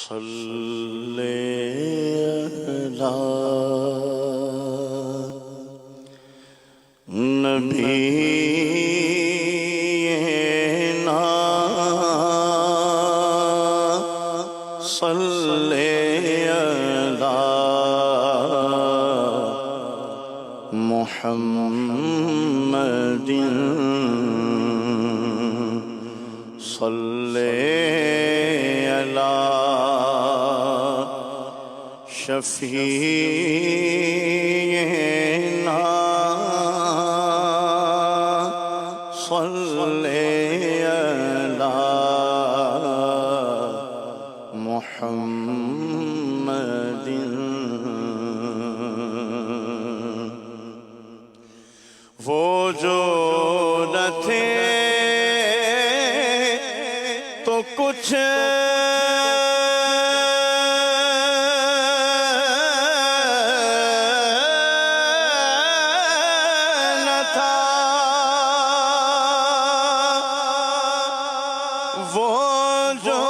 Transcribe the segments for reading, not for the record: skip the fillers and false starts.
صلی علی نبینا صلی علی محمد صلی علی شفیعنا صلی علی محمد وہ جو نہ تھے تو کچھ نہ تھا، وہ جو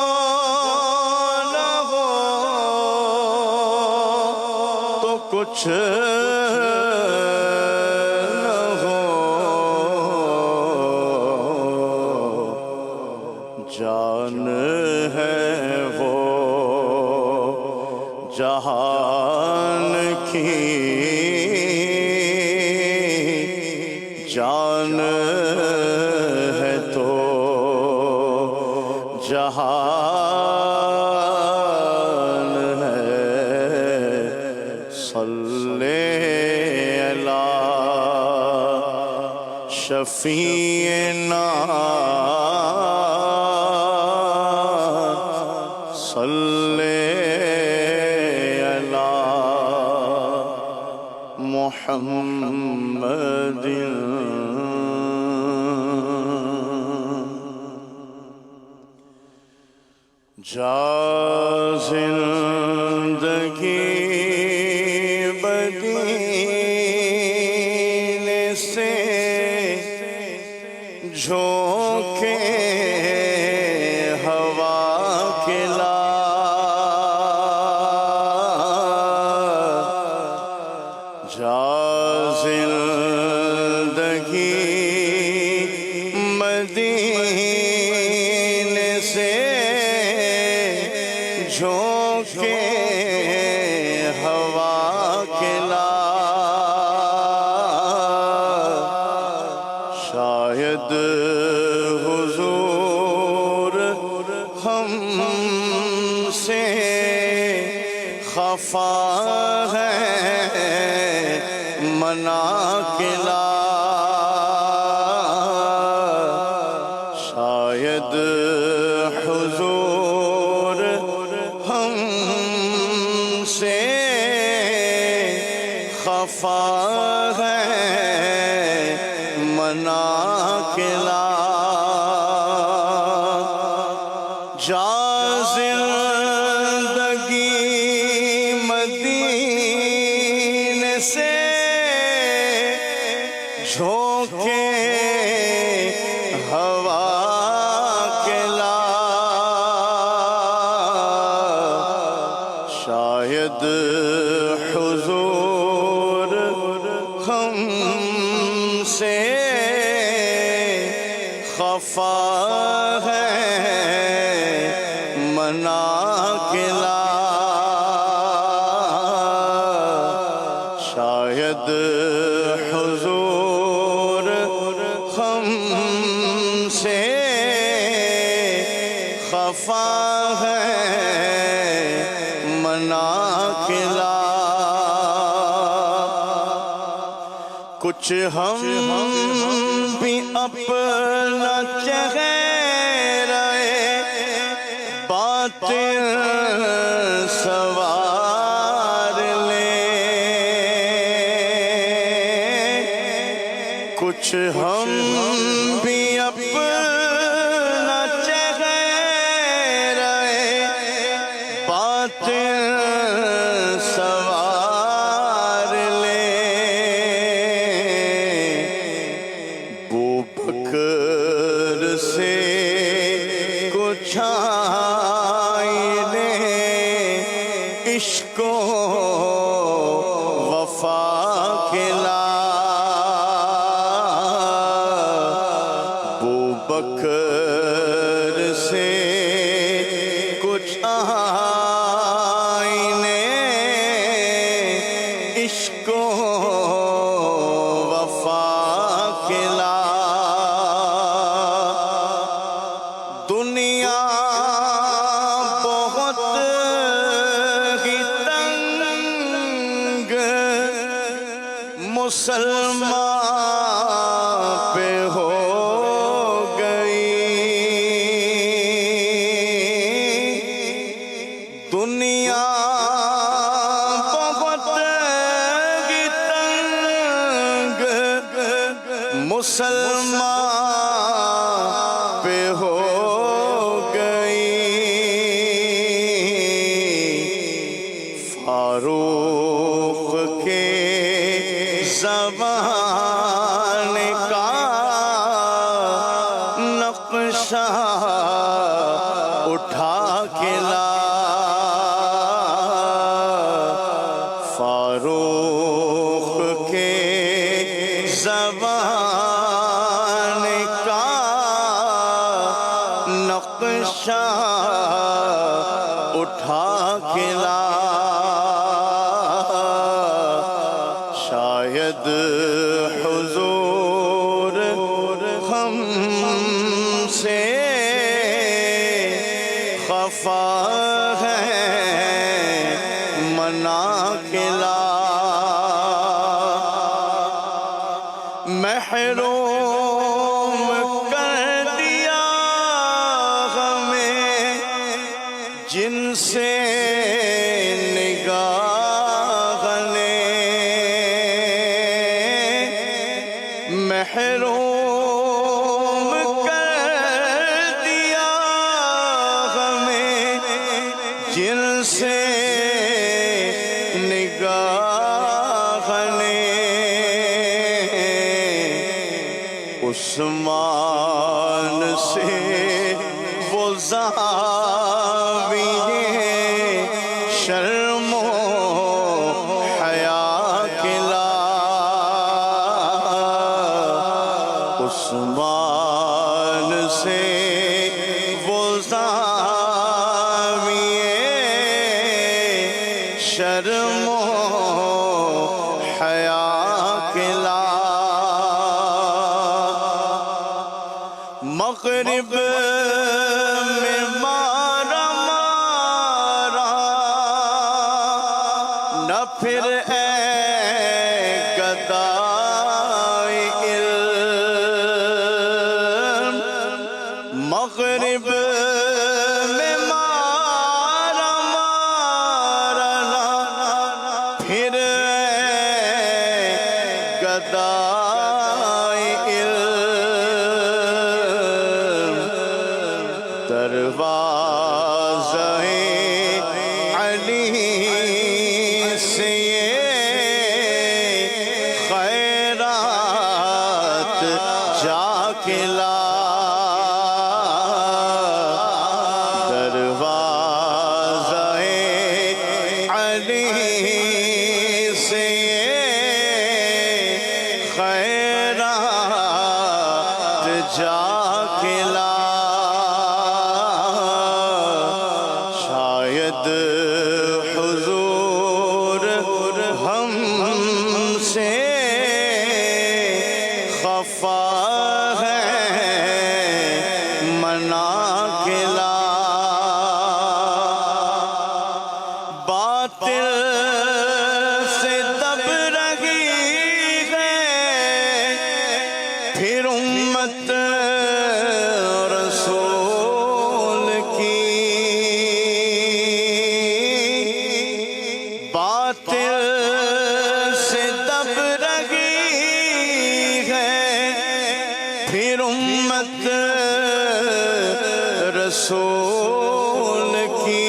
نہ ہو تو کچھ نہ ہو، جان ہے وہ جہان کی، جان ہے تو جہان ہے، صلی علی شفیعنا صلی علی محمد جا زندگی بدینے سے جھونکے ہوا کھلا، جا زندگی مدینے سے جھونکے ہوا کھلا، شاید حضور ہم سے خفا ہے مناکلا، شاید حضور ہم سے خفا ہے مناکلا، جا زندگی مدینے سے جھونکے ہوا کھلا، شاید حضور ہم سے خفا ہے مناکلا، شاید حضور ہم سے خفا ہے مناکلا، کچھ ہم بھی اپنا چہرہ باطن سوار لیں، کچھ ہم بھی اپنا چہرہ باطن سوار لیں، بکر سے کچھ آئینے عشق و وفا کھلا بکر سے کچھ آئینے عشق و وفا کھلا دنیا بہت ہی تنگ مسلمان پہ ہو دنیا بہت ہی تنگ مسلمان پہ ہو گئی فاروق کے زبان کا نقشہ اٹھا کے لا فاروق کے زبان کا نقشہ اٹھا کے لا شاید حضور ہم سے خفا ہے منا کے لا محروم کر دیا ہمیں جن سے نگاہ نے محروم کر دیا ہمیں جن سے نگاہ نے عثمان سے وہ زاویے شرم و حیا کھلا عثمان سے وہ زاویے شرم و حیا کھلا مغرب میں مارا مارا نہ پھر اے گدائے علم مغرب میں مارا مارا نہ پھر اے گدائے علم دروازہ علی سے خیرات جا کے لا دروازہ علی سے خیرات جا کے لا شاید حضور ہم سے خفا ہے منا کے لا باطل سے دب رہی ہے پھر امت رسول کی باطل سے دب رہی ہے پھر امت رسول کی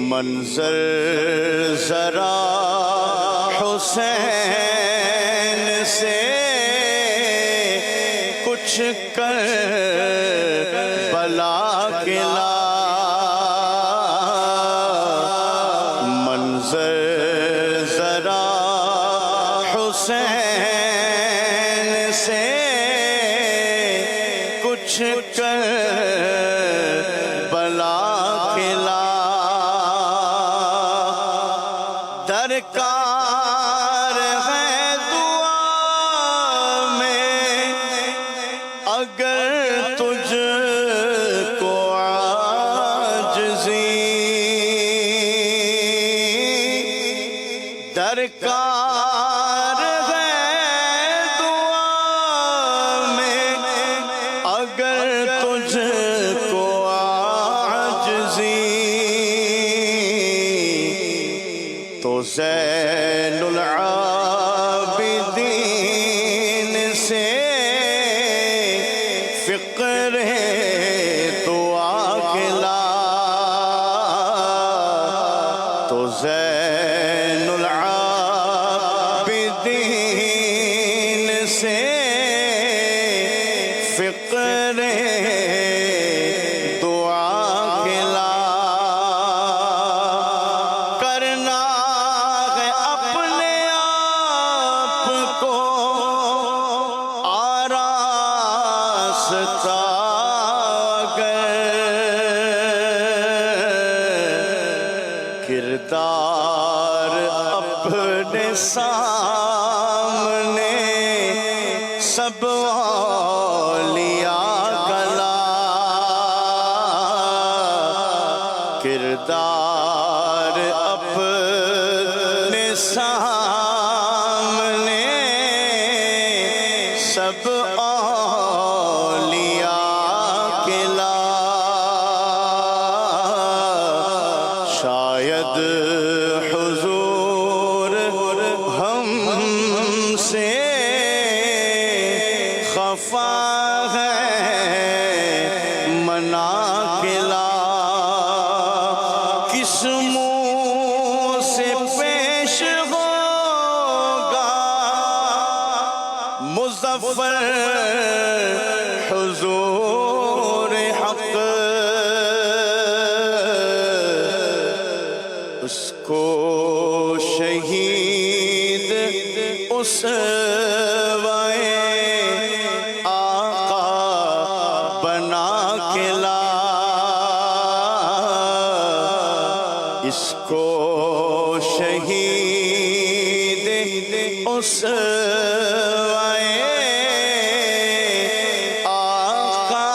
منظر ذرا حسین سے کچھ کر بلا کے لا زین العابدین سے فقر دعا کلا تو زین العابدین سے فقر دعا کلا کرنا ہے اپنے آپ کو آراستہ کردار اپنے سامنے سب اولیاء کلا کردار اپنے سامنے سب اولیاء کلا شاید حضور ہم سے خفا ہے مناقلا کس منہ سے پیش ہوگا مظفر حضور حق اس کو شہید اسوائے آقا بنا کے لا اس کو شہید اسوائے آقا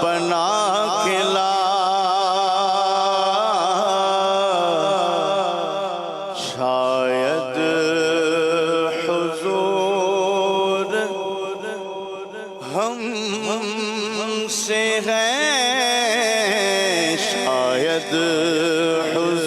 بنا کے لا شاید حضور ہم سے ہے شاید حضور